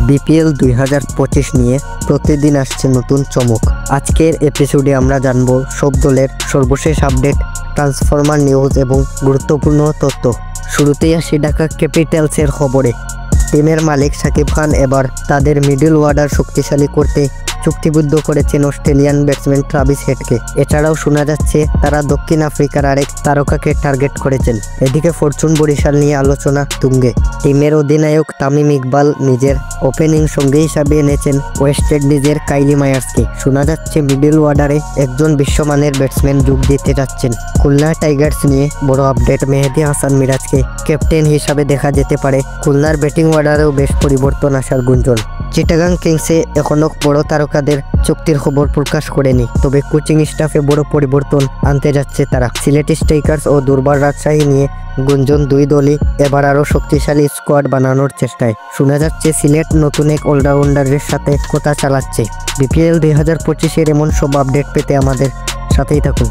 BPL 2025 নিয়ে প্রতিদিন আসছে নতুন চমক। আজকের এপিসোডে আমরা জানব সব দলের সর্বশেষ আপডেট, ট্রান্সফরমার নিউজ এবং গুরুত্বপূর্ণ তথ্য। শুরুতেই আসি ঢাকা ক্যাপিটালসের খবরে। টিমের মালিক সাকিব খান এবার তাদের মিডল অর্ডার শক্তিশালী করতে চুক্তিবদ্ধ করেছেন অস্ট্রেলিয়ান ব্যাটসম্যান ট্রাভিস হেডকে। এছাড়াও শোনা যাচ্ছে তারা দক্ষিণ আফ্রিকার আরেক তারকাকে টার্গেট করেছেন। এদিকে ফরচুন বরিশাল নিয়ে আলোচনা তুঙ্গে। টিমের অধিনায়ক তামিম ইকবাল নিজের ওপেনিং সঙ্গী হিসাবে এনেছেন ওয়েস্ট ইন্ডিজের কাইলি মায়ার্সকে। শোনা যাচ্ছে মিডল অর্ডারে একজন বিশ্বমানের ব্যাটসম্যান যোগ দিতে যাচ্ছেন। খুলনা টাইগার্স নিয়ে বড় আপডেট, মেহেদী হাসান মিরাজকে ক্যাপ্টেন হিসাবে দেখা যেতে পারে। খুলনার ব্যাটিং অর্ডারেও বেশ পরিবর্তন আসার গুঞ্জন। চিটাগাং কিংসে এখনো বড় তারকাদের চুক্তির খবর প্রকাশ করেনি, তবে কোচিং স্টাফে বড় পরিবর্তন আনতে যাচ্ছে তারা। সিলেট স্ট্রাইকার্স ও দুর্বার রাজশাহী নিয়ে গুঞ্জন, দুই দলই এবার আরও শক্তিশালী স্কোয়াড বানানোর চেষ্টায়। শোনা যাচ্ছে সিলেট নতুন এক অলরাউন্ডারের সাথে কথা চালাচ্ছে। বিপিএল 2025-এর এমন সব আপডেট পেতে আমাদের সাথেই থাকুন।